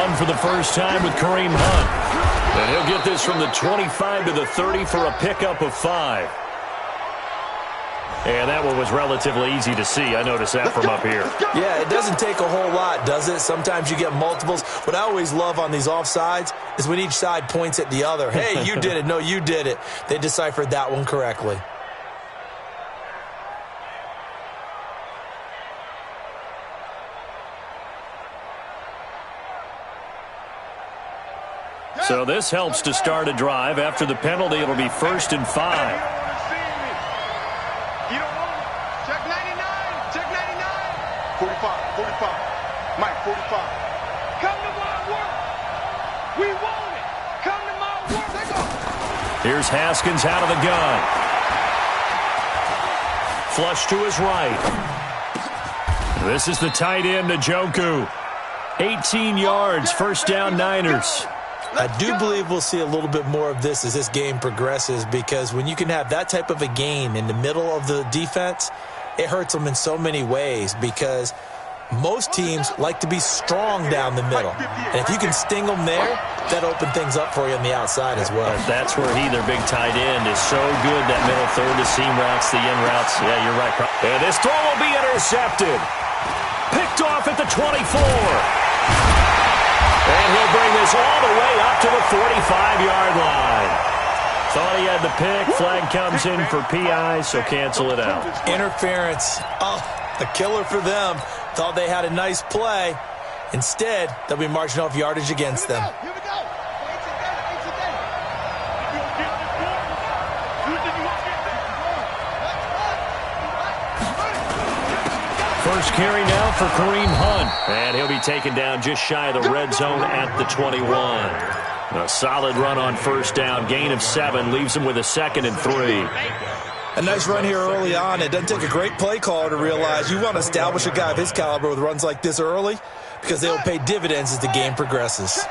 run for the first time with Kareem Hunt. And he'll get this from the 25 to the 30 for a pickup of 5. And that one was relatively easy to see. I noticed that from up here. Yeah, it doesn't take a whole lot, does it? Sometimes you get multiples. What I always love on these offsides is when each side points at the other. Hey, you did it. No, you did it. They deciphered that one correctly. So this helps to start a drive. After the penalty, it'll be 1st and 5. You don't want it. Check 99. Check 99. 45. 45. Mike, 45. Come to my work. We want it. Come to my work. Let's go. Here's Haskins out of the gun. Flush to his right. This is the tight end, Njoku. 18 yards, first down Niners. I do believe we'll see a little bit more of this as this game progresses, because when you can have that type of a gain in the middle of the defense, it hurts them in so many ways, because most teams like to be strong down the middle. And if you can sting them there, that opens things up for you on the outside as well. That's where their big tight end, is so good, that middle third, the seam routes, the in routes. Yeah, you're right. And this throw will be intercepted. Picked off at the 24. And he'll bring this all the way up to the 45-yard line. Thought he had the pick. Flag comes in for PI, so cancel it out. Interference. Oh, a killer for them. Thought they had a nice play. Instead, they'll be marching off yardage against them. Here we go. First carry now for Kareem Hunt. And he'll be taken down just shy of the red zone at the 21. A solid run on first down. Gain of 7 leaves him with a 2nd and 3. A nice run here early on. It doesn't take a great play caller to realize you want to establish a guy of his caliber with runs like this early, because they will pay dividends as the game progresses.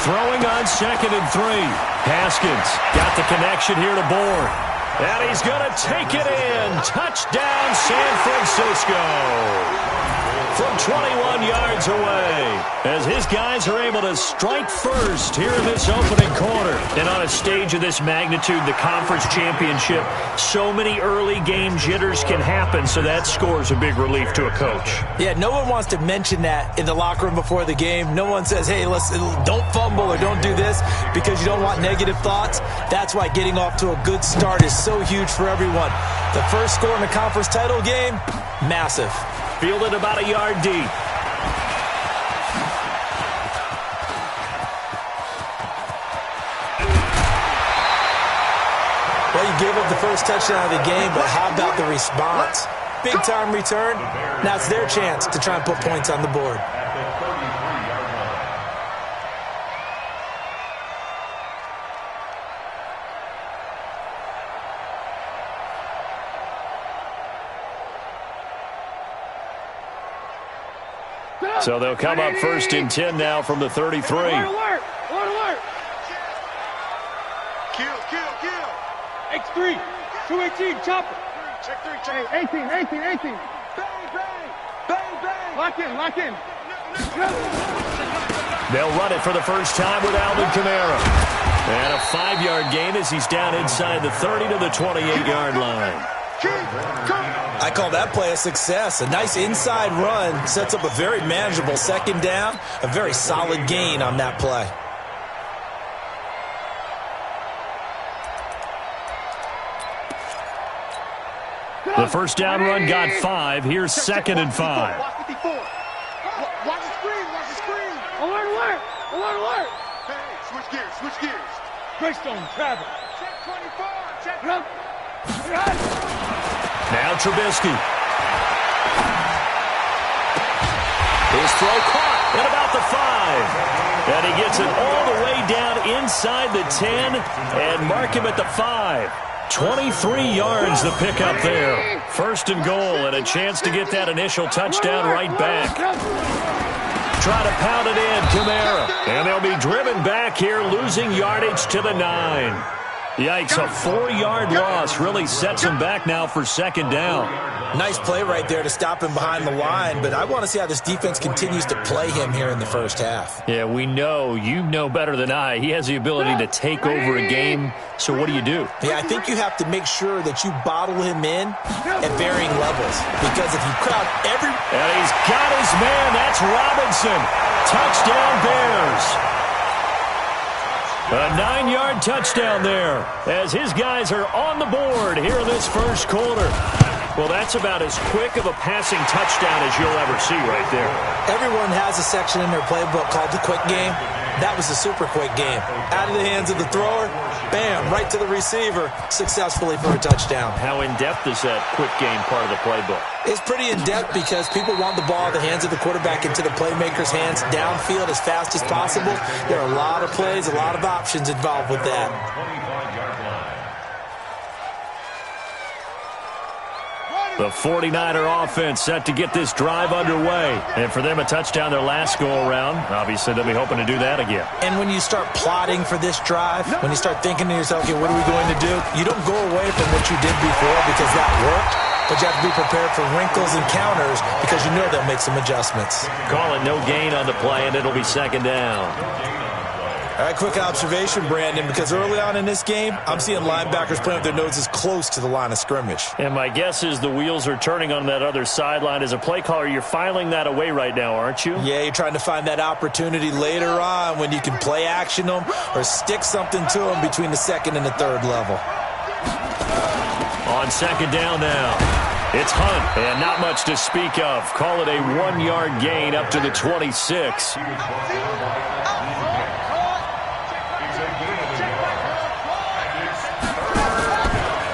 Throwing on 2nd and 3. Haskins got the connection here to Bourne. And he's going to take it in. Touchdown, San Francisco. From 21 yards away, as his guys are able to strike first here in this opening quarter. And on a stage of this magnitude, the conference championship, so many early game jitters can happen, so that score's a big relief to a coach. Yeah, no one wants to mention that in the locker room before the game. No one says, hey, don't fumble or don't do this, because you don't want negative thoughts. That's why getting off to a good start is so huge for everyone. The first score in the conference title game, massive. Fielded about a yard deep. Well, you gave up the first touchdown of the game, but how about the response? Big-time return. Now it's their chance to try and put points on the board. So they'll come up 1st and 10 now from the 33. Alert, alert, alert. Kill. X3, 218, chopper. Check 3, check 18. Bang. Lock in. They'll run it for the first time with Alvin Kamara. And a 5-yard gain as he's down inside the 30 to the 28-yard line. I call that play a success. A nice inside run sets up a very manageable 2nd down. A very solid gain on that play. The first down run got 5. Here's 2nd and 5. Watch the screen. Alert. Hey, switch gears. Greystone, travel. Check 24, check. Now Trubisky. His throw caught at about the 5. And he gets it all the way down inside the 10 and mark him at the 5. 23 yards the pickup there. 1st and goal, and a chance to get that initial touchdown right back. Try to pound it in, Kamara. And they'll be driven back here, losing yardage to the 9. Yikes, a 4-yard loss really sets him back now for second down. Nice play right there to stop him behind the line, but I want to see how this defense continues to play him here in the first half. Yeah, we know. You know better than I. He has the ability to take over a game, so what do you do? Yeah, I think you have to make sure that you bottle him in at varying levels, because if you crowd every... And he's got his man. That's Robinson. Touchdown, Bears. A 9-yard touchdown there as his guys are on the board here in this first quarter. Well, that's about as quick of a passing touchdown as you'll ever see right there. Everyone has a section in their playbook called the quick game. That was a super quick game. Out of the hands of the thrower, bam, right to the receiver, successfully for a touchdown. How in-depth is that quick game part of the playbook? It's pretty in-depth because people want the ball in the hands of the quarterback into the playmaker's hands downfield as fast as possible. There are a lot of plays, a lot of options involved with that. The 49er offense set to get this drive underway. And for them, a touchdown their last go-around. Obviously, they'll be hoping to do that again. And when you start plotting for this drive, when you start thinking to yourself, okay, what are we going to do? You don't go away from what you did before because that worked, but you have to be prepared for wrinkles and counters because you know they'll make some adjustments. Call it no gain on the play, and it'll be second down. All right, quick observation, Brandon, because early on in this game, I'm seeing linebackers playing with their noses close to the line of scrimmage. And my guess is the wheels are turning on that other sideline. As a play caller, you're filing that away right now, aren't you? Yeah, you're trying to find that opportunity later on when you can play action them or stick something to them between the second and the third level. On second down now. It's Hunt, and not much to speak of. Call it a 1-yard gain up to the 26.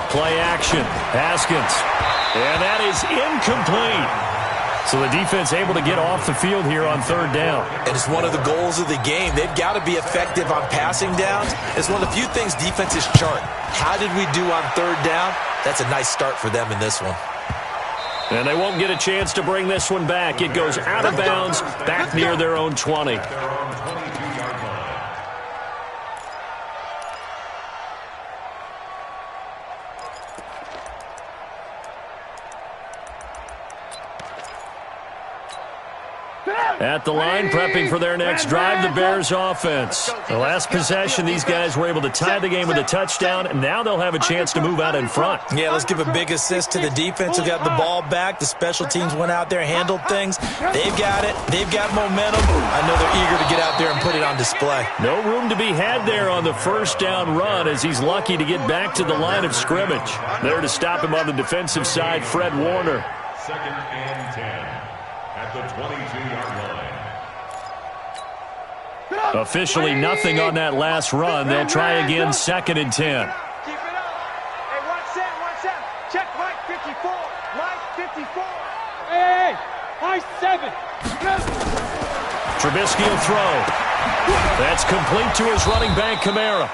Play action. Haskins. And that is incomplete. So the defense able to get off the field here on third down. And it's one of the goals of the game. They've got to be effective on passing downs. It's one of the few things defenses chart. How did we do on third down? That's a nice start for them in this one. And they won't get a chance to bring this one back. It goes out of bounds, back near their own 20. At the line, prepping for their next drive, the Bears offense. The last possession, these guys were able to tie the game with a touchdown, and now they'll have a chance to move out in front. Yeah, let's give a big assist to the defense who got the ball back. The special teams went out there, handled things. They've got it. They've got momentum. I know they're eager to get out there and put it on display. No room to be had there on the first down run as he's lucky to get back to the line of scrimmage. There to stop him on the defensive side, Fred Warner. Second and 10 at the 22-yard line. Officially nothing on that last run. They'll try again, second and 10. Keep it up. Hey, 1-7. Check Mike 54. Mike 54. Hey, high 7. Trubisky will throw. That's complete to his running back, Kamara.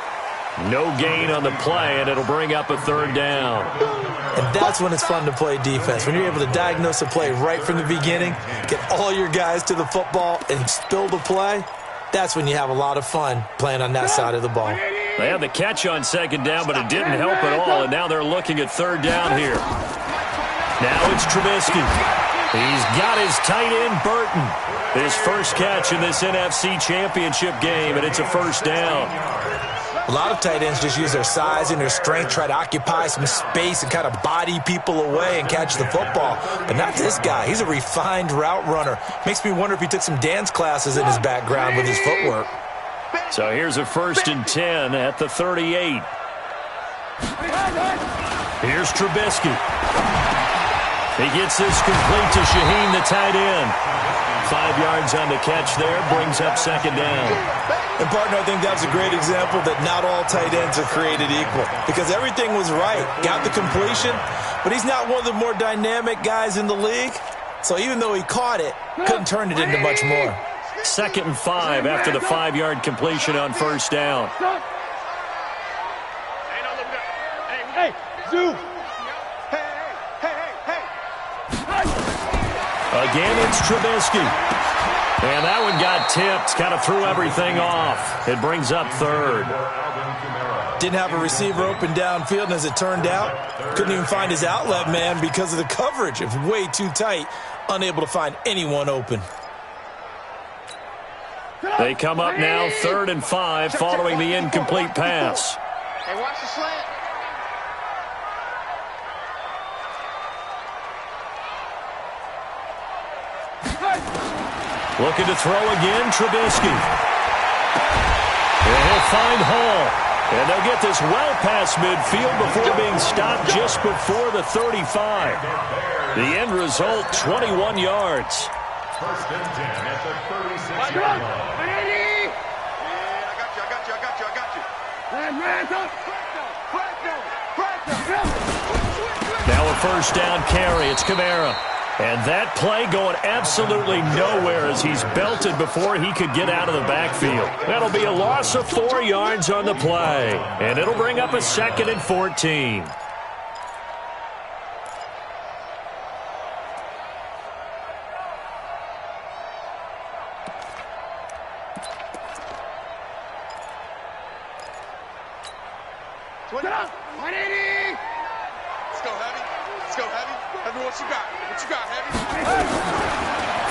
No gain on the play, and it'll bring up a third down. And that's when it's fun to play defense. When you're able to diagnose a play right from the beginning, get all your guys to the football, and spill the play, that's when you have a lot of fun playing on that side of the ball. They had the catch on second down, but it didn't help at all, and now they're looking at third down here. Now it's Trubisky. He's got his tight end, Burton. His first catch in this NFC Championship game, and it's a first down. A lot of tight ends just use their size and their strength, try to occupy some space and kind of body people away and catch the football. But not this guy. He's a refined route runner. Makes me wonder if he took some dance classes in his background with his footwork. So here's a first and 10 at the 38. Here's Trubisky. He gets this complete to Shaheen, the tight end. 5 yards on the catch there, brings up second down. And, partner, I think that's a great example that not all tight ends are created equal because everything was right. Got the completion, but he's not one of the more dynamic guys in the league. So even though he caught it, couldn't turn it into much more. Second and 5 after the 5-yard completion on first down. Hey, Zoo. Again, it's Trubisky. And that one got tipped, kind of threw everything off. It brings up third. Didn't have a receiver open downfield, and as it turned out, couldn't even find his outlet man because of the coverage. It was way too tight, unable to find anyone open. They come up now 3rd and 5 following the incomplete pass. Hey, watch the slant. Looking to throw again, Trubisky. And he'll find Hall. And they'll get this well past midfield before being stopped just before the 35. The end result, 21 yards. 1st and 10 at the 36-yard line. Now a 1st down carry. It's Kamara. And that play going absolutely nowhere as he's belted before he could get out of the backfield. That'll be a loss of 4 yards on the play. And it'll bring up a 2nd and 14.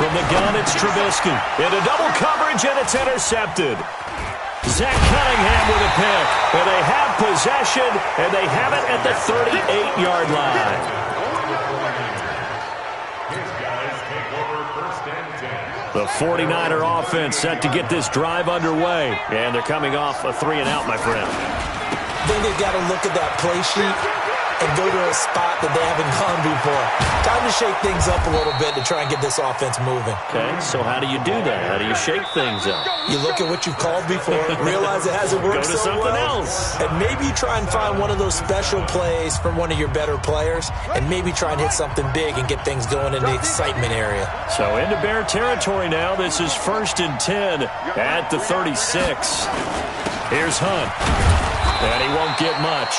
From the gun, it's Trubisky. Into double coverage, and it's intercepted. Zach Cunningham with a pick. And they have possession, and they have it at the 38-yard line. His guys take over 1st and 10. The 49er offense set to get this drive underway. And they're coming off a 3-and-out, my friend. Then they've got to look at that play sheet and go to a spot that they haven't gone before. Time to shake things up a little bit to try and get this offense moving. Okay, so how do you do that? How do you shake things up? You look at what you've called before, realize it hasn't worked Go to so something well, else. and maybe you try and find one of those special plays from one of your better players, and maybe try and hit something big and get things going in the excitement area. So into Bear territory now. This is 1st and 10 at the 36. Here's Hunt. And he won't get much.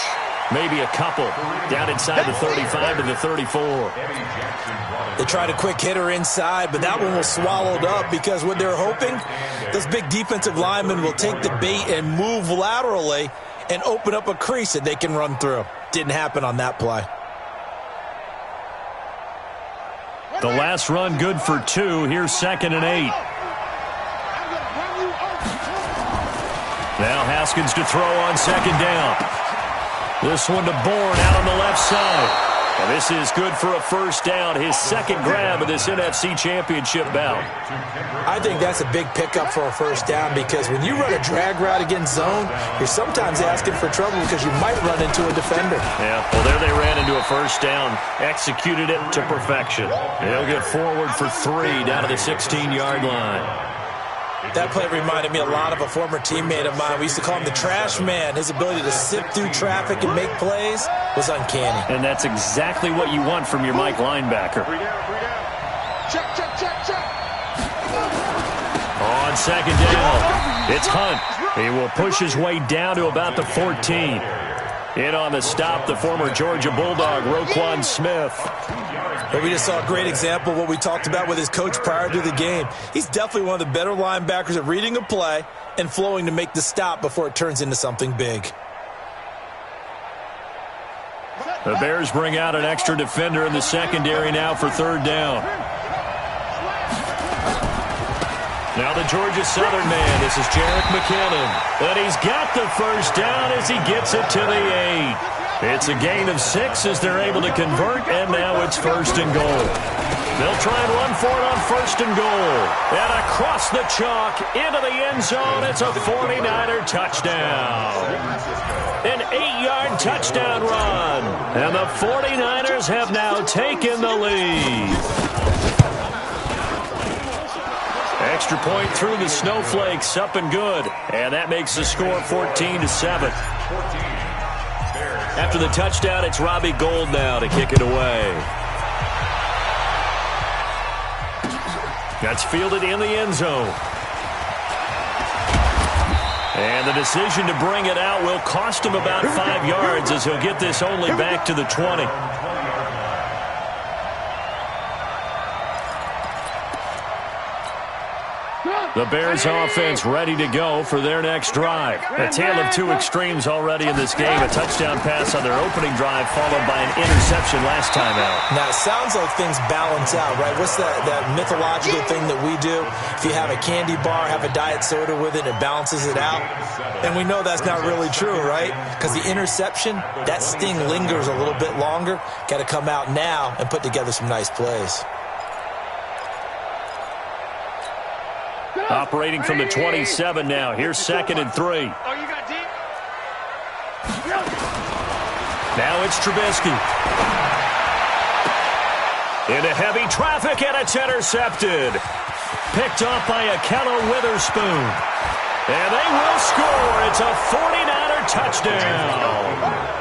Maybe a couple. Down inside the 35 to the 34. They tried a quick hitter inside, but that one was swallowed up because what they're hoping, those big defensive linemen will take the bait and move laterally and open up a crease that they can run through. Didn't happen on that play. The last run good for 2. Here's 2nd and 8. Now Haskins to throw on 2nd down. This one to Bourne out on the left side. And this is good for a 1st down. His 2nd grab of this NFC Championship bout. I think that's a big pickup for a 1st down because when you run a drag route against zone, you're sometimes asking for trouble because you might run into a defender. Yeah, well, there they ran into a 1st down. Executed it to perfection. They'll get forward for 3 down to the 16-yard line. That play reminded me a lot of a former teammate of mine. We used to call him the trash man. His ability to sift through traffic and make plays was uncanny. And that's exactly what you want from your Mike linebacker. 3 down. Check. On 2nd down, it's Hunt. He will push his way down to about the 14. In on the stop, the former Georgia Bulldog, Roquan Smith. But we just saw a great example of what we talked about with his coach prior to the game. He's definitely one of the better linebackers at reading a play and flowing to make the stop before it turns into something big. The Bears bring out an extra defender in the secondary now for 3rd down. Now the Georgia Southern man, this is Jerick McKinnon. And he's got the 1st down as he gets it to the 8. It's a gain of 6 as they're able to convert, and now it's 1st and goal. They'll try and run for it on 1st and goal. And across the chalk, into the end zone, it's a 49er touchdown. An 8-yard touchdown run. And the 49ers have now taken the lead. Extra point through the snowflakes, up and good. And that makes the score 14-7. After the touchdown, it's Robbie Gould now to kick it away. That's fielded in the end zone. And the decision to bring it out will cost him about 5 yards as he'll get this only back to the 20. The Bears offense ready to go for their next drive. A tale of two extremes already in this game. A touchdown pass on their opening drive followed by an interception last time out. Now, it sounds like things balance out, right? What's that mythological thing that we do? If you have a candy bar, have a diet soda with it, it balances it out. And we know that's not really true, right? Because the interception, that sting lingers a little bit longer. Got to come out now and put together some nice plays. Operating from the 27 now. Here's 2nd and 3. Oh, you got deep? Now it's Trubisky. Into heavy traffic, and it's intercepted. Picked off by Akello Witherspoon. And they will score. It's a 49er touchdown.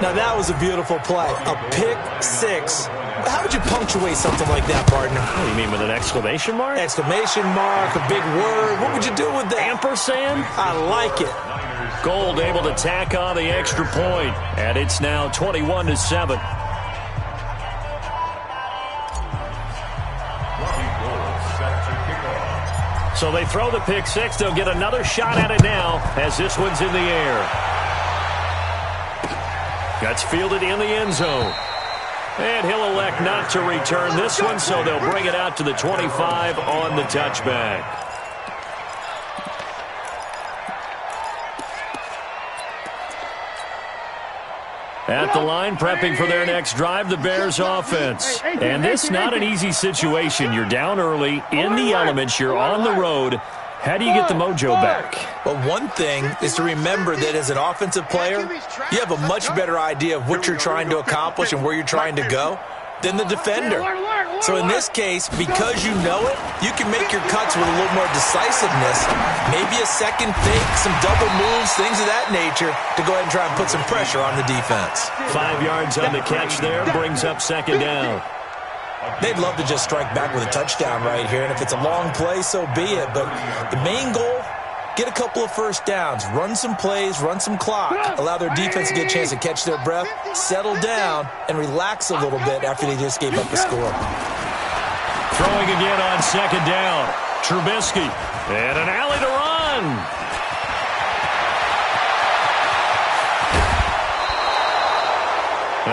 Now, that was a beautiful play. A pick six. How would you punctuate something like that, partner? What do you mean, with an exclamation mark? Exclamation mark, a big word. What would you do with that? Ampersand? I like it. Gold able to tack on the extra point. And it's now 21-7. So they throw the pick six. They'll get another shot at it now as this one's in the air. That's fielded in the end zone. And he'll elect not to return this one, so they'll bring it out to the 25 on the touchback. At the line, prepping for their next drive, the Bears offense. And this not an easy situation. You're down early, in the elements, you're on the road. How do you get the mojo back? Well, one thing is to remember that as an offensive player, you have a much better idea of what you're trying to accomplish and where you're trying to go than the defender. So in this case, because you know it, you can make your cuts with a little more decisiveness. Maybe a second fake, some double moves, things of that nature to go ahead and try and put some pressure on the defense. 5 yards on the catch there, brings up 2nd down. They'd love to just strike back with a touchdown right here, and if it's a long play, so be it. But the main goal, get a couple of first downs, run some plays, run some clock, allow their defense to get a chance to catch their breath, settle down, and relax a little bit after they just gave up the score. Throwing again on 2nd down. Trubisky, and an alley to run.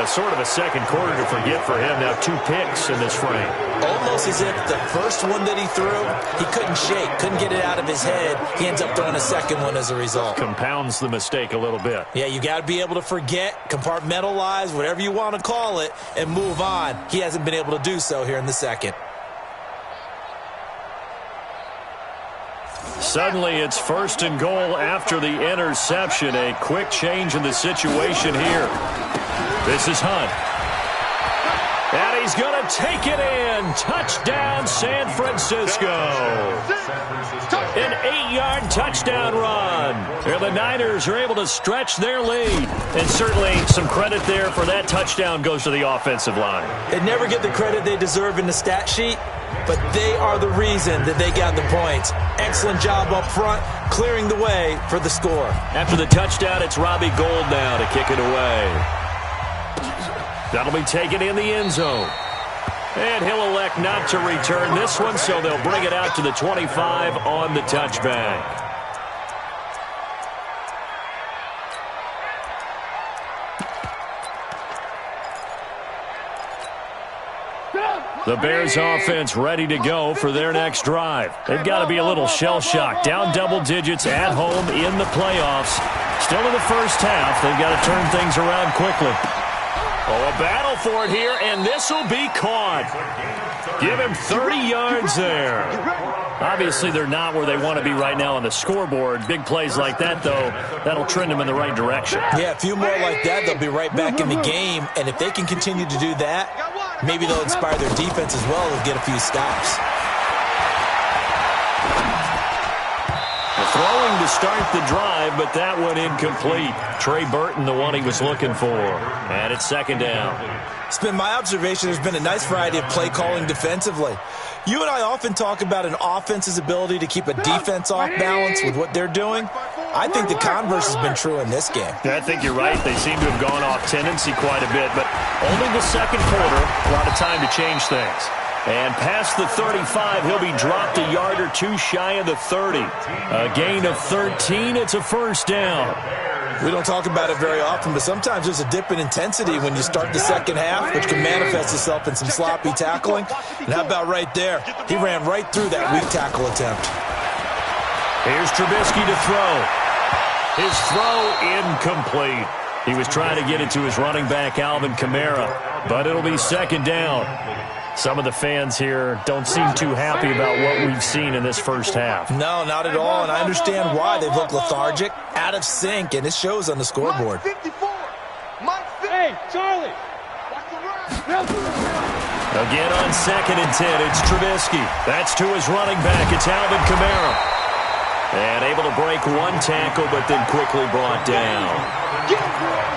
Sort of a second quarter to forget for him. Now 2 picks in this frame. Almost as if the first one that he threw, he couldn't shake, couldn't get it out of his head. He ends up throwing a second one as a result. Compounds the mistake a little bit. Yeah, you got to be able to forget, compartmentalize, whatever you want to call it, and move on. He hasn't been able to do so here in the second. Suddenly, it's 1st and goal after the interception. A quick change in the situation here. This is Hunt. And he's going to take it in. Touchdown, San Francisco. An 8-yard touchdown run. And the Niners are able to stretch their lead. And certainly some credit there for that touchdown goes to the offensive line. They never get the credit they deserve in the stat sheet, but they are the reason that they got the points. Excellent job up front, clearing the way for the score. After the touchdown, it's Robbie Gould now to kick it away. That'll be taken in the end zone. And he'll elect not to return this one, so they'll bring it out to the 25 on the touchback. The Bears offense ready to go for their next drive. They've got to be a little shell-shocked. Down double digits at home in the playoffs. Still in the first half. They've got to turn things around quickly. Oh, a battle for it here, and this will be caught. Give him 30 yards there. Obviously, they're not where they want to be right now on the scoreboard. Big plays like that, though, that'll trend them in the right direction. Yeah, a few more like that, they'll be right back in the game. And if they can continue to do that, maybe they'll inspire their defense as well and get a few stops. Throwing to start the drive, but that one incomplete. Trey Burton, the one he was looking for. And it's 2nd down. It's been my observation there's been a nice variety of play calling defensively. You and I often talk about an offense's ability to keep a defense off balance with what they're doing. I think the converse has been true in this game. I think you're right. They seem to have gone off tendency quite a bit, but only the second quarter, a lot of time to change things. And past the 35, he'll be dropped a yard or two shy of the 30. A gain of 13, it's a first down. We don't talk about it very often, but sometimes there's a dip in intensity when you start the second half, which can manifest itself in some sloppy tackling. And how about right there? He ran right through that weak tackle attempt. Here's Trubisky to throw. His throw incomplete. He was trying to get it to his running back, Alvin Kamara, but it'll be second down. Some of the fans here don't seem too happy about what we've seen in this first half. No, not at all, and I understand why. They look lethargic, out of sync, and it shows on the scoreboard. Hey, Charlie! Again on 2nd and 10, it's Trubisky. That's to his running back, it's Alvin Kamara. And able to break one tackle, but then quickly brought down.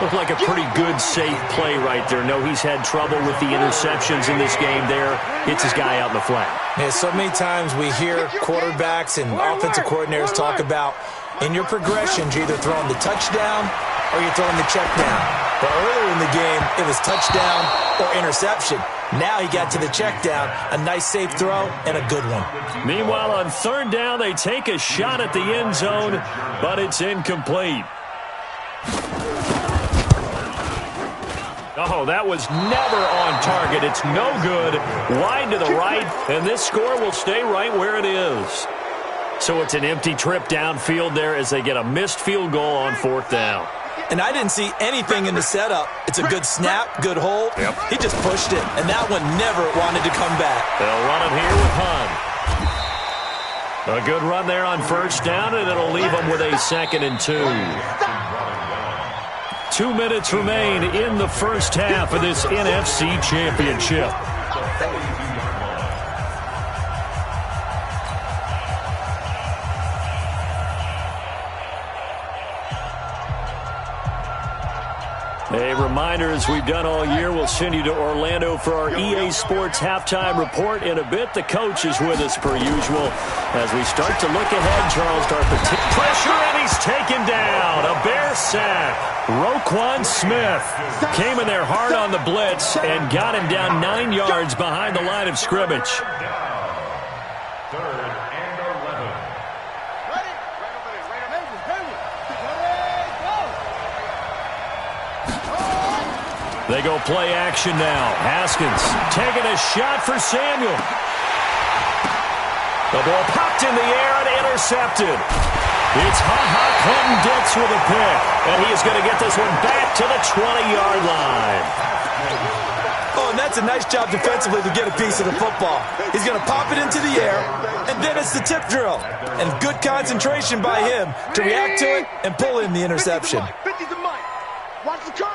Looked like a pretty good, safe play right there. No, he's had trouble with the interceptions in this game there. Hits his guy out in the flat. Yeah, so many times we hear quarterbacks and offensive coordinators talk about in your progressions, you're either throwing the touchdown or you're throwing the check down. But earlier in the game, it was touchdown or interception. Now he got to the check down, a nice safe throw, and a good one. Meanwhile, on third down, they take a shot at the end zone, but it's incomplete. Oh, that was never on target. It's no good. Wide to the right, and this score will stay right where it is. So it's an empty trip downfield there as they get a missed field goal on fourth down. And I didn't see anything in the setup. It's a good snap, good hold. Yep. He just pushed it, and that one never wanted to come back. They'll run him here with Hunt. A good run there on first down, and it'll leave them with a 2nd and 2. 2 minutes remain in the first half of this NFC Championship. A reminder, as we've done all year, we'll send you to Orlando for our EA Sports halftime report in a bit. The coach is with us per usual. As we start to look ahead, Charles, pressure, and he's taken down. A Bear sack. Roquan Smith came in there hard on the blitz and got him down 9 yards behind the line of scrimmage. They go play action now. Haskins taking a shot for Samuel. The ball popped in the air and intercepted. It's Clinton Dix with a pick. And he is going to get this one back to the 20-yard line. Oh, and that's a nice job defensively to get a piece of the football. He's going to pop it into the air, and then it's the tip drill. And good concentration by him to react to it and pull in the interception. Watch the curl.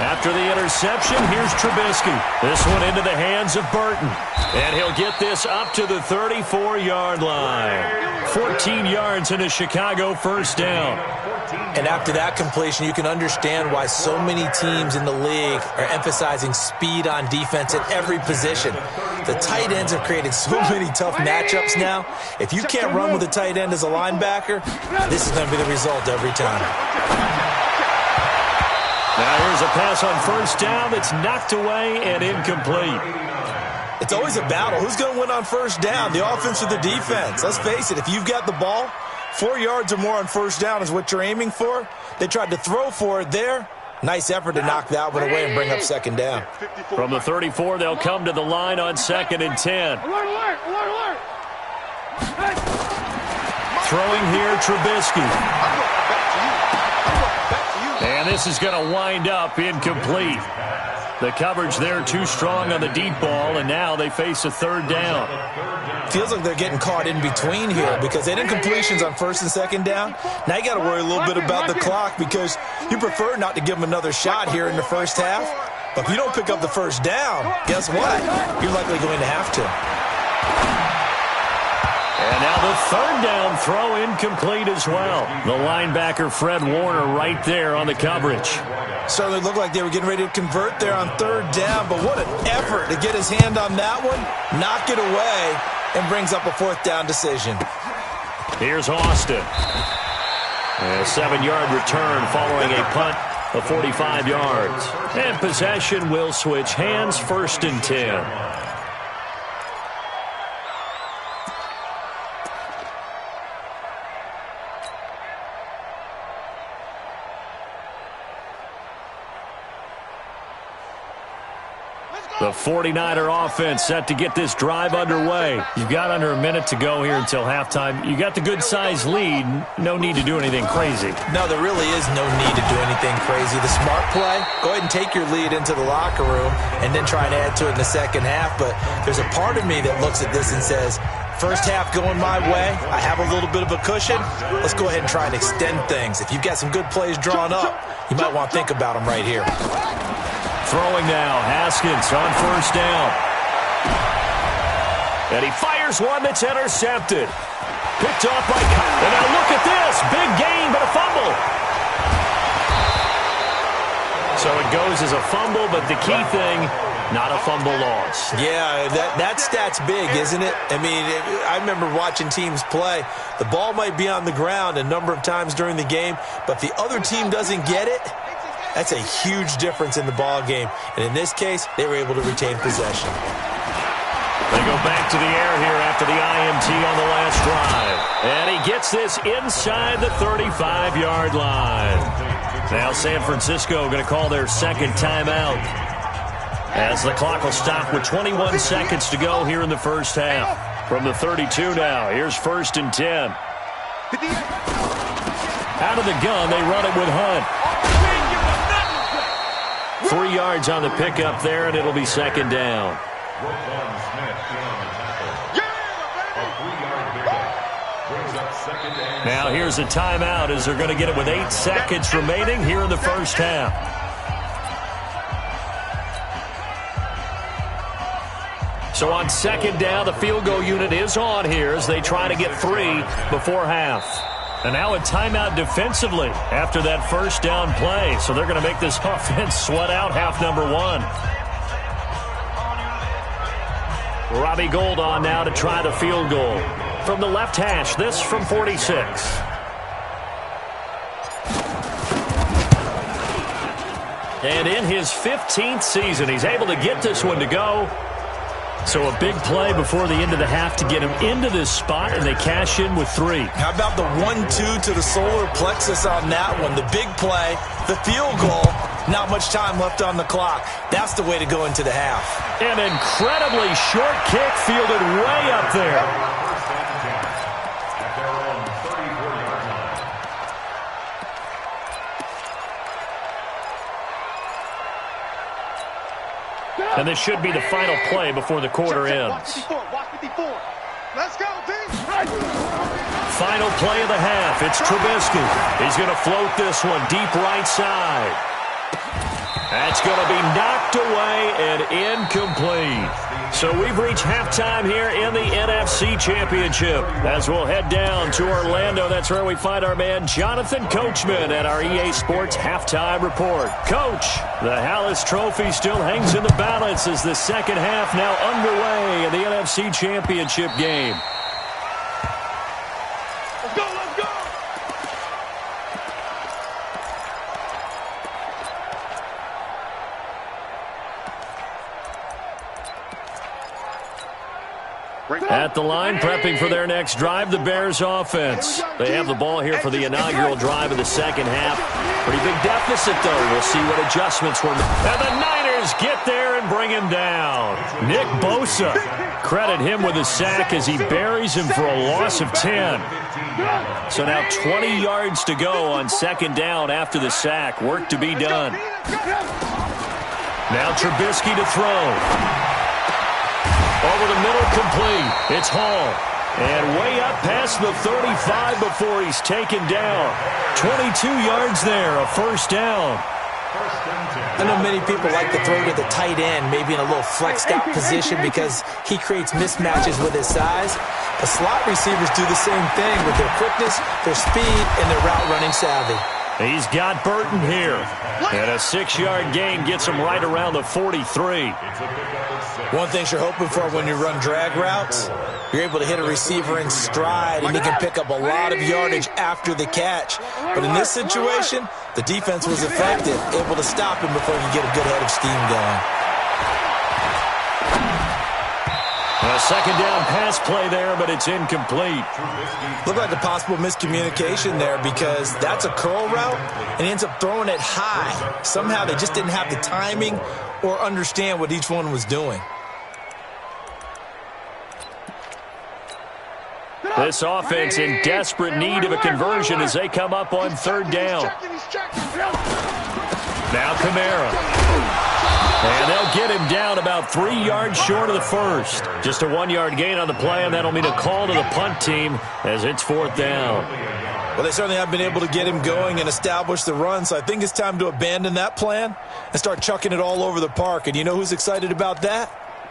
After the interception, here's Trubisky. This one into the hands of Burton. And he'll get this up to the 34-yard line. 14 yards and a Chicago first down. And after that completion, you can understand why so many teams in the league are emphasizing speed on defense at every position. The tight ends have created so many tough matchups now. If you can't run with a tight end as a linebacker, this is going to be the result every time. Now here's a pass on first down that's knocked away and incomplete. It's always a battle. Who's going to win on first down, the offense or the defense? Let's face it, if you've got the ball, 4 yards or more on first down is what you're aiming for. They tried to throw for it there. Nice effort to knock that one away and bring up second down. From the 34, they'll come to the line on 2nd and 10. Alert. Throwing here, Trubisky. And this is going to wind up incomplete. The coverage there too strong on the deep ball, and now they face a third down. Feels like they're getting caught in between here because they didn't incompletions on first and second down. Now you got to worry a little bit about the clock because you prefer not to give them another shot here in the first half. But if you don't pick up the first down, guess what? You're likely going to have to. And now the third down throw incomplete as well. The linebacker, Fred Warner, right there on the coverage. Certainly looked like they were getting ready to convert there on third down, but what an effort to get his hand on that one, knock it away, and brings up a fourth down decision. Here's Austin. A 7-yard return following a punt of 45 yards. And possession will switch hands, 1st and 10. The 49er offense set to get this drive underway. You've got under a minute to go here until halftime. You got the good-sized lead. No need to do anything crazy. No, there really is no need to do anything crazy. The smart play, go ahead and take your lead into the locker room and then try and add to it in the second half. But there's a part of me that looks at this and says, first half going my way, I have a little bit of a cushion. Let's go ahead and try and extend things. If you've got some good plays drawn up, you might want to think about them right here. Throwing now, Haskins on 1st down. And he fires one that's intercepted. Picked off by Kyle. And now look at this. Big gain, but a fumble. So it goes as a fumble, but the key thing, not a fumble loss. Yeah, that stat's big, isn't it? I mean, I remember watching teams play. The ball might be on the ground a number of times during the game, but if the other team doesn't get it, that's a huge difference in the ball game. And in this case, they were able to retain possession. They go back to the air here after the IMT on the last drive. And he gets this inside the 35-yard line. Now San Francisco going to call their second timeout, as the clock will stop with 21 seconds to go here in the first half. From the 32 now, here's 1st and 10. Out of the gun, they run it with Hunt. 3 yards on the pickup there, and it'll be 2nd down. Now here's a timeout as they're going to get it with 8 seconds remaining here in the first half. So on 2nd down, the field goal unit is on here as they try to get 3 before half. And now a timeout defensively after that 1st down play. So they're going to make this offense sweat out half number 1. Robbie Gould on now to try the field goal. From the left hash, this from 46. And in his 15th season, he's able to get this one to go. So a big play before the end of the half to get him into this spot, and they cash in with 3. How about the 1-2 to the solar plexus on that one? The big play, the field goal, not much time left on the clock. That's the way to go into the half. An incredibly short kick fielded way up there. And this should be the final play before the quarter ends. Let's go, B. Final play of the half. It's Trubisky. He's going to float this one deep right side. That's going to be knocked away and incomplete. So we've reached halftime here in the NFC Championship. As we'll head down to Orlando, that's where we find our man Jonathan Coachman at our EA Sports Halftime Report. Coach, the Hallis Trophy still hangs in the balance as the second half now underway in the NFC Championship game. Let's go, let's go. At the line, prepping for their next drive, the Bears offense. They have the ball here for the inaugural drive of the second half. Pretty big deficit, though. We'll see what adjustments were made. And the Niners get there and bring him down. Nick Bosa, credit him with a sack as he buries him for a loss of 10. So now 20 yards to go on 2nd down after the sack. Work to be done. Now Trubisky to throw. Over the middle, complete. It's Hall. And way up past the 35 before he's taken down. 22 yards there, a 1st down. I know many people like to throw to the tight end, maybe in a little flexed out position because he creates mismatches with his size. The slot receivers do the same thing with their quickness, their speed, and their route running savvy. He's got Burton here. And a 6-yard gain gets him right around the 43. One thing you're hoping for when you run drag routes, you're able to hit a receiver in stride, and he can pick up a lot of yardage after the catch. But in this situation, the defense was effective, able to stop him before he could get a good head of steam going. A second down pass play there, but it's incomplete. Looked like a possible miscommunication there because that's a curl route, and he ends up throwing it high. Somehow they just didn't have the timing or understand what each one was doing. This offense in desperate need of a conversion as they come up on third down. Now Kamara. And they'll get him down about 3 yards short of the first. Just a 1-yard gain on the play, and that'll mean a call to the punt team as it's fourth down. Well, they certainly have been able to get him going and establish the run, so I think it's time to abandon that plan and start chucking it all over the park. And you know who's excited about that?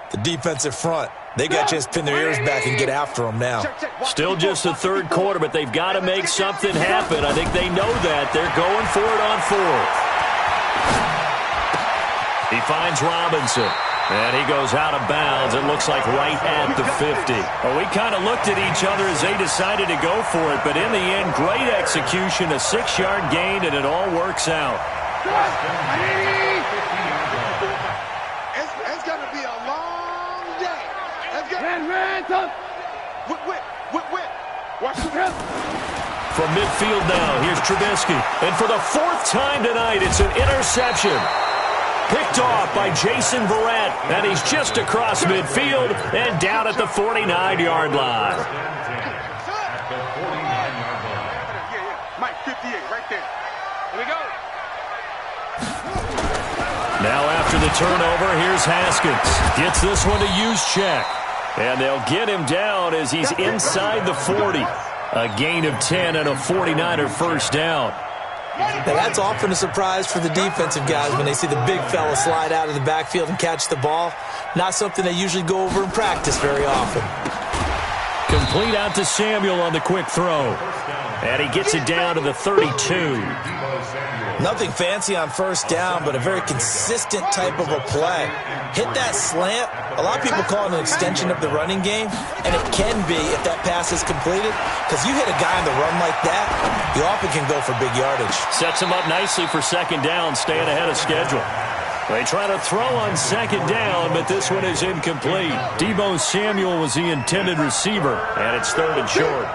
The defensive front. They got to just pin their ears back and get after them now. Still just the third quarter, but they've got to make something happen. I think they know that. They're going for it on fourth. He finds Robinson, and he goes out of bounds. It looks like right at the 50. Well, we kind of looked at each other as they decided to go for it, but in the end, great execution, a 6-yard gain, and it all works out. It's going to be a long day. Watch the rip. From midfield now, here's Trubisky. And for the 4th time tonight, it's an interception. Picked off by Jason Verrett, and he's just across midfield and down at the 49-yard line. Mike, 58, right there. Here we go. Now after the turnover, here's Haskins. Gets this one to use check. And they'll get him down as he's inside the 40. A gain of 10 and a 49er first down. Now, that's often a surprise for the defensive guys when they see the big fella slide out of the backfield and catch the ball. Not something they usually go over in practice very often. Complete out to Samuel on the quick throw. And he gets it down to the 32. Nothing fancy on first down, but a very consistent type of a play. Hit that slant. A lot of people call it an extension of the running game, and it can be if that pass is completed, because you hit a guy on the run like that, you often can go for big yardage. Sets him up nicely for second down, staying ahead of schedule. They try to throw on second down, but this one is incomplete. Deebo Samuel was the intended receiver, and it's third and short.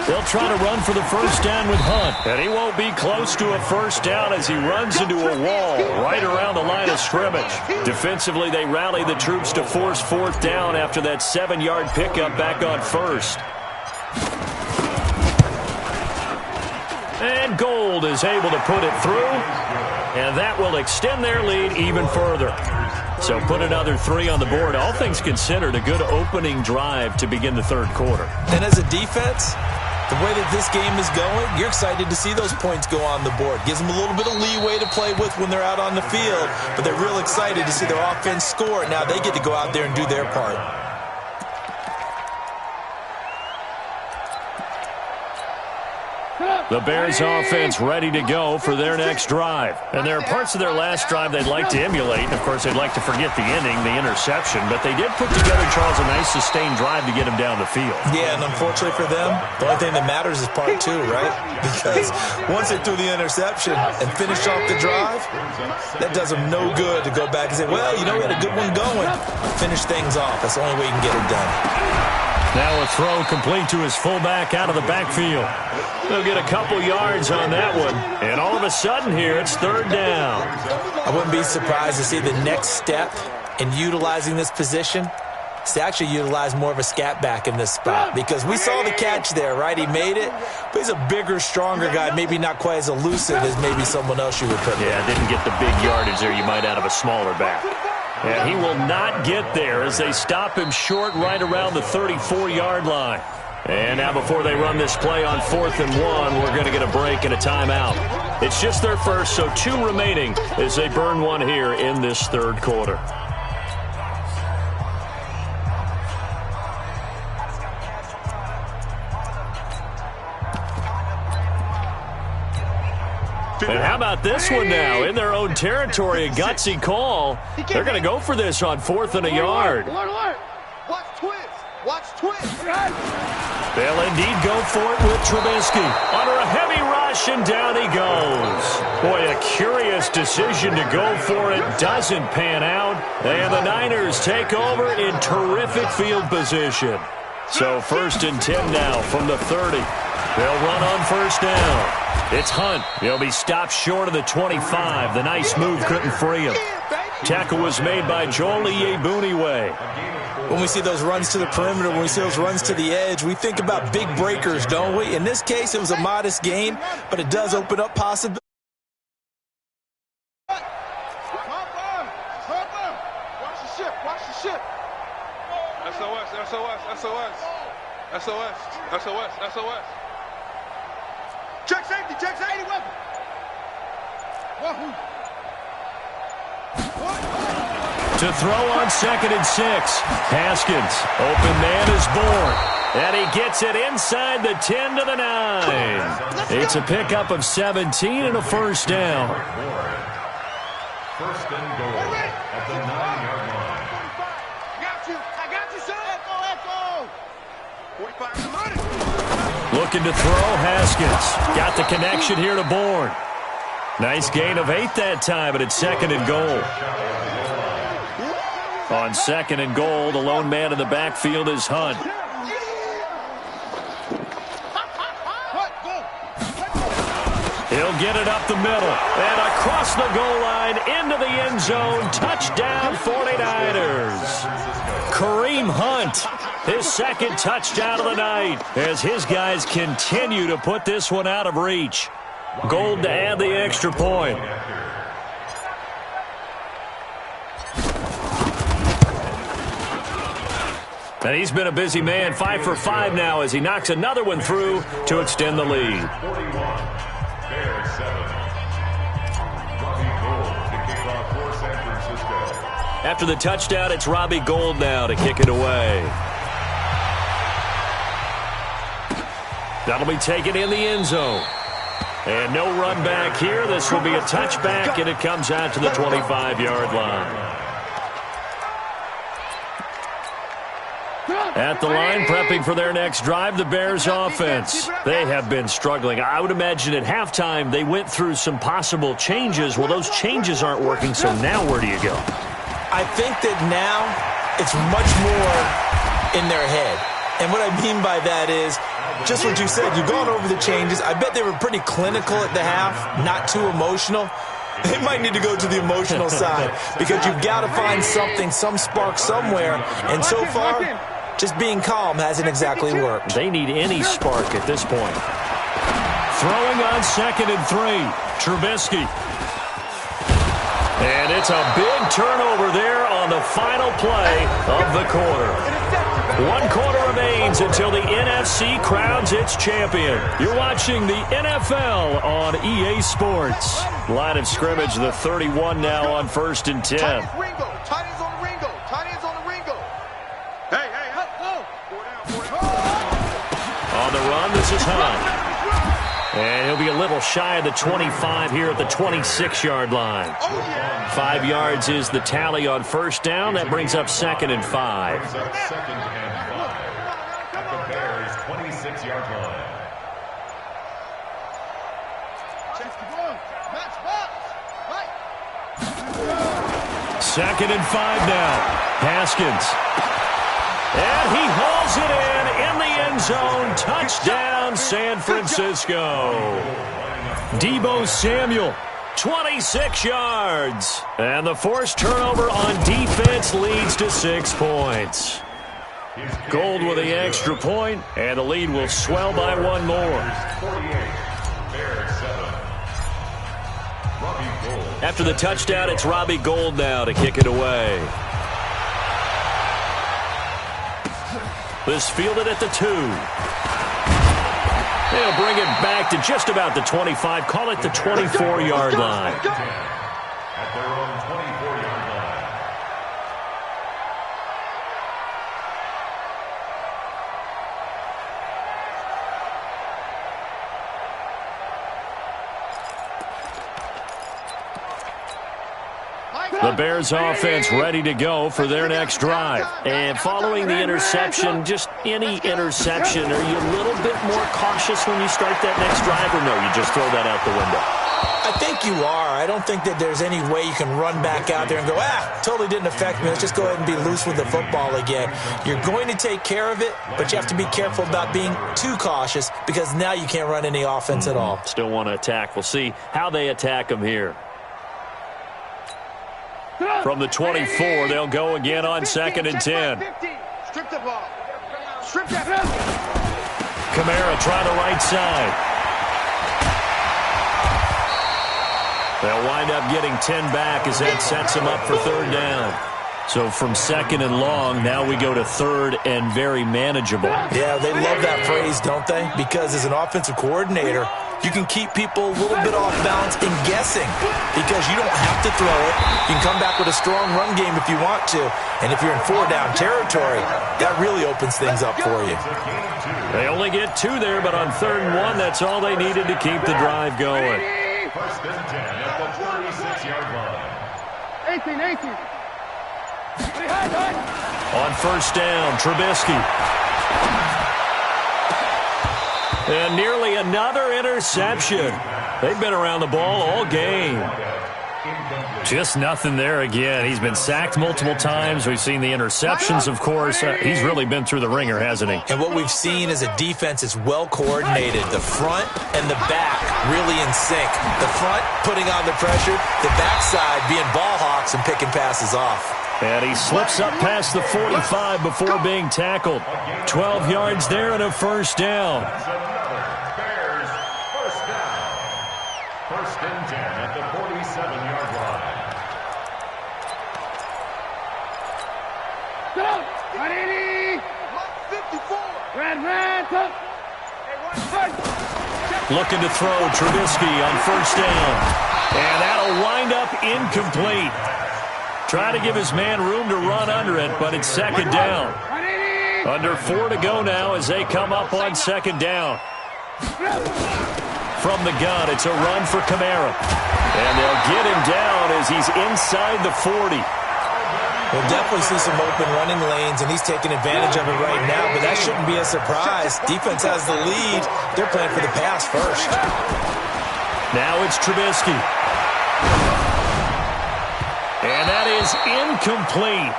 They'll try to run for the first down with Hunt. And he won't be close to a first down as he runs into a wall right around the line of scrimmage. Defensively, they rally the troops to force fourth down after that 7-yard pickup back on first. And Gold is able to put it through. And that will extend their lead even further. So put another 3 on the board. All things considered, a good opening drive to begin the third quarter. And as a defense, the way that this game is going, you're excited to see those points go on the board. Gives them a little bit of leeway to play with when they're out on the field, but they're real excited to see their offense score. Now they get to go out there and do their part. The Bears offense ready to go for their next drive. And there are parts of their last drive they'd like to emulate. And, of course, they'd like to forget the inning, the interception. But they did put together, Charles, a nice sustained drive to get him down the field. Yeah, and unfortunately for them, the only thing that matters is part 2, right? Because once they threw the interception and finished off the drive, that does them no good to go back and say, well, you know, we had a good one going. Finish things off. That's the only way you can get it done. Now a throw complete to his fullback out of the backfield. They'll get a couple yards on that one. And all of a sudden here, it's third down. I wouldn't be surprised to see the next step in utilizing this position is to actually utilize more of a scat back in this spot. Because we saw the catch there, right? He made it, but he's a bigger, stronger guy, maybe not quite as elusive as maybe someone else you would put in. Yeah, didn't get the big yardage there you might out of a smaller back. And he will not get there as they stop him short right around the 34-yard line. And now before they run this play on 4th and 1, we're going to get a break and a timeout. It's just their first, so 2 remaining as they burn one here in this third quarter. And how about this one now? In their own territory, a gutsy call. They're going to go for this on 4th and a yard. Watch twist. Watch twist. They'll indeed go for it with Trubisky. Under a heavy rush, and down he goes. Boy, a curious decision to go for it. Doesn't pan out. And the Niners take over in terrific field position. So 1st and 10 now from the 30. They'll run on 1st down. It's Hunt. He'll be stopped short of the 25. The nice move couldn't free him. Tackle was made by Joel Iyiegbuniwe. When we see those runs to the perimeter, when we see those runs to the edge, we think about big breakers, don't we? In this case, it was a modest gain, but it does open up possibilities. Watch the ship. Watch the ship. SOS. SOS. SOS. SOS. SOS. SOS. Check safety. Check safety. Weapon. To throw on 2nd and 6. Haskins. Open man is born. And he gets it inside the 10 to the 9. It's a pickup of 17 and a 1st down. 1st and goal at the 9-yard line. I got you, son. Echo. 45 to money. Looking to throw, Haskins. Got the connection here to Bourne. Nice gain of 8 that time, but it's 2nd and goal. On 2nd and goal, the lone man in the backfield is Hunt. He'll get it up the middle and across the goal line into the end zone. Touchdown 49ers. Kareem Hunt, his 2nd touchdown of the night as his guys continue to put this one out of reach. Gold to add the extra point. And he's been a busy man, 5 for 5 now as he knocks another one through to extend the lead. 41, Bears 7. Robbie Gould to kick off for San Francisco. After the touchdown, it's Robbie Gould now to kick it away. That'll be taken in the end zone. And no run back here. This will be a touchback, and it comes out to the 25-yard line. At the line, prepping for their next drive, the Bears offense. They have been struggling. I would imagine at halftime they went through some possible changes. Well, those changes aren't working, so now where do you go? I think that now it's much more in their head. And what I mean by that is just what you said. You've gone over the changes. I bet they were pretty clinical at the half, not too emotional. They might need to go to the emotional side because you've got to find something, some spark somewhere. And so far, just being calm hasn't exactly worked. They need any spark at this point. Throwing on 2nd and 3. Trubisky. And it's a big turnover there on the final play of the quarter. 1 quarter remains until the NFC crowns its champion. You're watching the NFL on EA Sports. Line of scrimmage, the 31 now on 1st and 10. Tight ends on the Ringo. Tight ends on the Ringo. Hey. On the run, this is Hunt. And he'll be a little shy of the 25 here at the 26-yard line. 5 yards is the tally on 1st down. That brings up 2nd and 5. Brings up 2nd and 5 at the Bears' 26-yard line. Second and 5 now. Haskins. And he hauls it in the end zone. Touchdown, San Francisco. Deebo Samuel, 26 yards. And the forced turnover on defense leads to 6 points. Gold with the extra point, and the lead will swell by 1 more. After the touchdown, it's Robbie Gould now to kick it away. This fielded at the 2. They'll bring it back to just about the 25. Call it the 24-yard line. At their own 24-yard line. The Bears offense ready to go for their next drive. And following the interception, just any interception, are you a little bit more cautious when you start that next drive, or no, you just throw that out the window? I think you are. I don't think that there's any way you can run back out there and go, totally didn't affect me. Let's just go ahead and be loose with the football again. You're going to take care of it, but you have to be careful about being too cautious because now you can't run any offense at all. Still want to attack. We'll see how they attack them here. From the 24, they'll go again on 2nd and 10. Strip the ball. Strip that. Kamara try the right side. They'll wind up getting 10 back as that sets them up for 3rd down. So from 2nd and long, now we go to 3rd and very manageable. Yeah, they love that phrase, don't they? Because as an offensive coordinator, you can keep people a little bit off balance and guessing because you don't have to throw it. You can come back with a strong run game if you want to. And if you're in 4-down territory, that really opens things up for you. They only get 2 there, but on 3rd and 1, that's all they needed to keep the drive going. 1st and 10 at the 36-yard line. 18. On 1st down, Trubisky. And nearly another interception. They've been around the ball all game. Just nothing there again. He's been sacked multiple times. We've seen the interceptions, of course. He's really been through the ringer, hasn't he? And what we've seen is a defense is well coordinated. The front and the back really in sync. The front putting on the pressure, the backside being ball hawks and picking passes off. And he slips up past the 45 before being tackled. 12 yards there and a 1st down. Bears 1st down. 1st and 10 at the 47-yard line. Looking to throw Trubisky on 1st down. And that'll wind up incomplete. Try to give his man room to run under it, but it's 2nd down. Under 4 to go now as they come up on 2nd down. From the gun, it's a run for Kamara. And they'll get him down as he's inside the 40. We'll definitely see some open running lanes, and he's taking advantage of it right now, but that shouldn't be a surprise. Defense has the lead. They're playing for the pass first. Now it's Trubisky. And that is incomplete.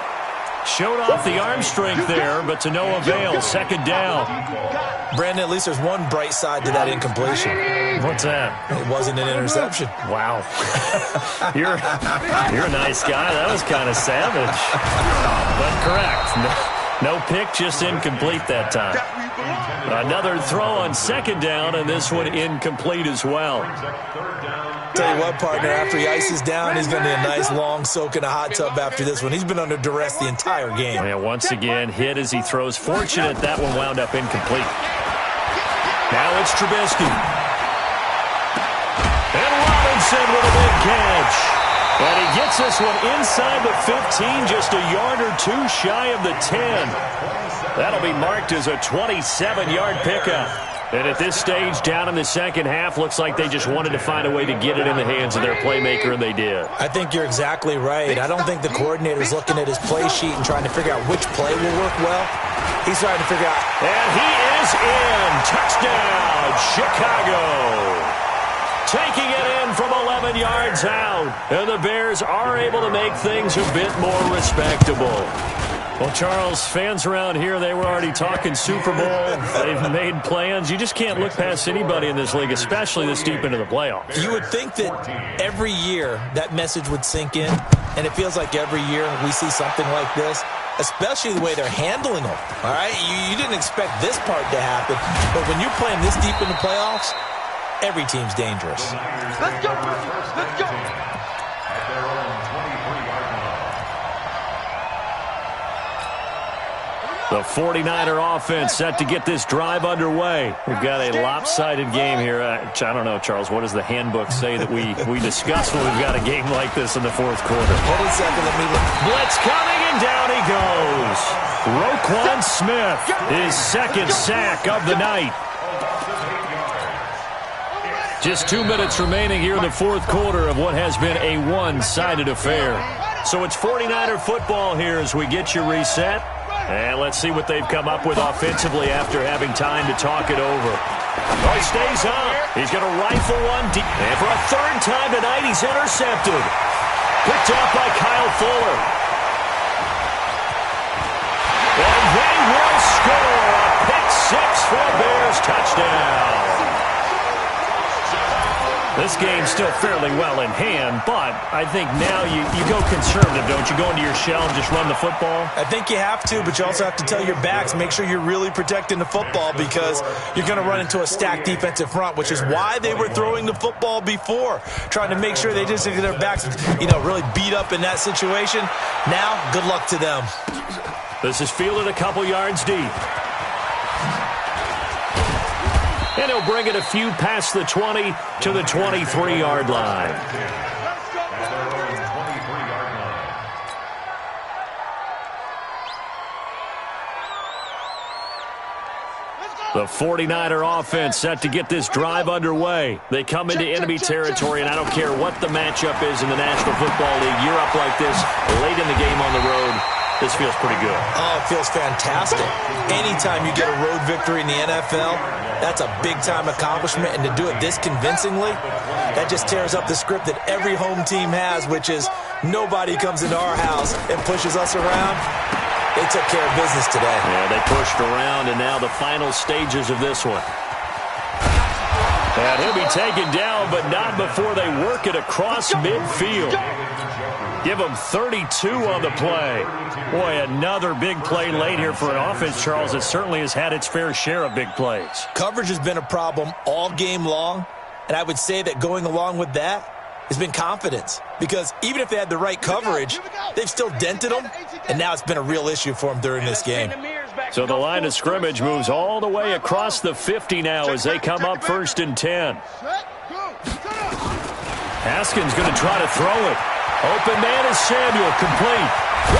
Showed off the arm strength there, but to no avail. 2nd down. Brandon, at least there's one bright side to that incompletion. What's that? It wasn't an interception. Wow. You're a nice guy. That was kind of savage. But correct. No pick, just incomplete that time. Another throw on 2nd down, and this one incomplete as well. Tell you what, partner, after he ices down, he's going to need a nice long soak in a hot tub after this one. He's been under duress the entire game. Yeah, once again, hit as he throws. Fortunate that one wound up incomplete. Now it's Trubisky. And Robinson with a big catch. And he gets this one inside the 15, just a yard or 2 shy of the 10. That'll be marked as a 27-yard pickup. And at this stage, down in the 2nd half, looks like they just wanted to find a way to get it in the hands of their playmaker, and they did. I think you're exactly right. I don't think the coordinator's looking at his play sheet and trying to figure out which play will work well. He's trying to figure out. And he is in. Touchdown, Chicago. Taking it in from 11 yards out. And the Bears are able to make things a bit more respectable. Well, Charles, fans around here, they were already talking Super Bowl. They've made plans. You just can't look past anybody in this league, especially this deep into the playoffs. You would think that every year that message would sink in, and it feels like every year we see something like this, especially the way they're handling them. All right? You didn't expect this part to happen, but when you're playing this deep in the playoffs, every team's dangerous. Let's go. Let's go. At their own 23-yard line. The 49er offense set to get this drive underway. We've got a lopsided game here. I don't know, Charles, what does the handbook say that we discuss when we've got a game like this in the fourth quarter? Hold on a second, let me look. Blitz coming, and down he goes. Roquan Smith, his second sack of the night. Just 2 minutes remaining here in the fourth quarter of what has been a one-sided affair. So it's 49er football here as we get you reset. And let's see what they've come up with offensively after having time to talk it over. Oh, he stays up. He's going to rifle one deep. And for a third time tonight, he's intercepted. Picked off by Kyle Fuller. And they will score a pick six for a Bears touchdown. This game's still fairly well in hand, but I think now you go conservative, don't you? Go into your shell and just run the football? I think you have to, but you also have to tell your backs, make sure you're really protecting the football because you're going to run into a stacked defensive front, which is why they were throwing the football before, trying to make sure they just get their backs, really beat up in that situation. Now, good luck to them. This is fielded a couple yards deep. And he'll bring it a few past the 20 to the 23-yard line. The 49er offense set to get this drive underway. They come into enemy territory, and I don't care what the matchup is in the National Football League. You're up like this late in the game on the road. This feels pretty good. Oh, it feels fantastic. Anytime you get a road victory in the NFL, that's a big-time accomplishment. And to do it this convincingly, that just tears up the script that every home team has, which is nobody comes into our house and pushes us around. They took care of business today. Yeah, they pushed around, and now the final stages of this one. And he'll be taken down, but not before they work it across midfield. Give him 32 on the play. Boy, another big play late here for an offense, Charles, that certainly has had its fair share of big plays. Coverage has been a problem all game long, and I would say that going along with that has been confidence. Because even if they had the right coverage, they've still dented them, and now it's been a real issue for them during this game. So the line of scrimmage moves all the way across the 50 now as they come up 1st and 10. Haskins going to try to throw it. Open man is Samuel, complete. The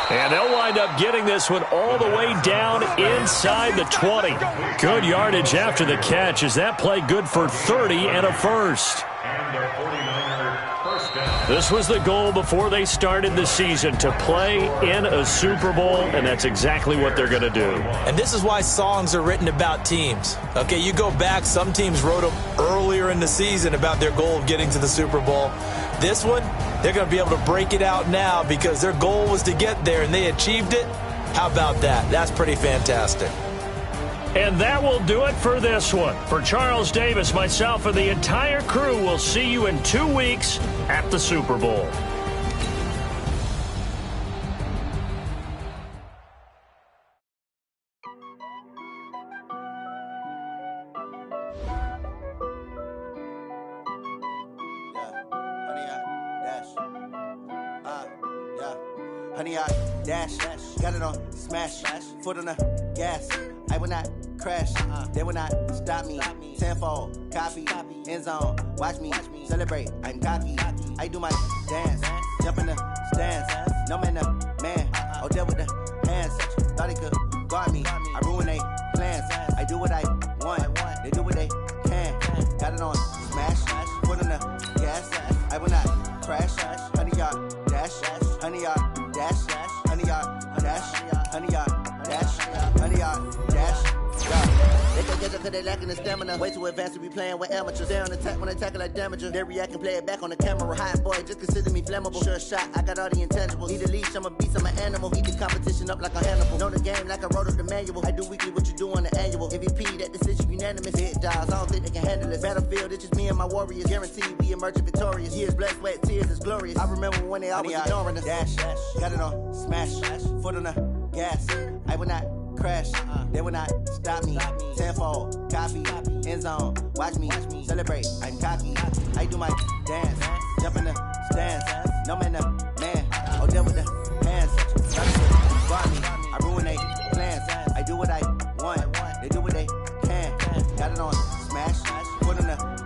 20. And they'll wind up getting this one all the way down inside the 20. Good yardage after the catch. Is that play good for 30 and a first? This was the goal before they started the season, to play in a Super Bowl, and that's exactly what they're going to do. And this is why songs are written about teams. Okay, you go back, some teams wrote them earlier in the season about their goal of getting to the Super Bowl. This one, they're going to be able to break it out now because their goal was to get there, and they achieved it. How about that? That's pretty fantastic. And that will do it for this one. For Charles Davis, myself, and the entire crew, we'll see you in 2 weeks at the Super Bowl. Honey, I dash, got it on smash, foot on the gas. I will not crash, they will not stop me. Tenfold, copy, end zone, watch me celebrate. I'm cocky, I do my dance, jump in the stands. No man, man, oh, there with the hands. Thought he could guard me, I ruin they plans. I do what I want, they do what they can. Got it on smash, foot on the gas. I will not crash, honey, y'all dash, honey, y'all dash, honey, y'all dash, honey, y'all dash, honey, y'all dash. They can get it cause they lacking the stamina. Way too advanced to be playing with amateurs. They on attack when they tackle like damager. They react and play it back on the camera. Hot boy, just consider me flammable. Sure shot, I got all the intangibles. Need a leash, I'm a beast, I'm an animal. Eat the competition up like a Hannibal. Know the game like I wrote up the manual. I do weekly what you do on the annual. MVP, that decision unanimous. Hit dials, I don't think they can handle this. Battlefield, it's just me and my warriors. Guaranteed we emerge victorious. Years, blood, sweat, tears, it's glorious. I remember when they always ignoring us. Dash, got it on smash, foot on the gas. I will not crash, they will not stop me. Tenfold, copy, end zone, watch me celebrate. I'm cocky, I do my dance, jump in the stands. No man, man, oh, there with the hands. Guard me, I ruin they plans. I do what I want. They do what they can. Got it on smash. Put in the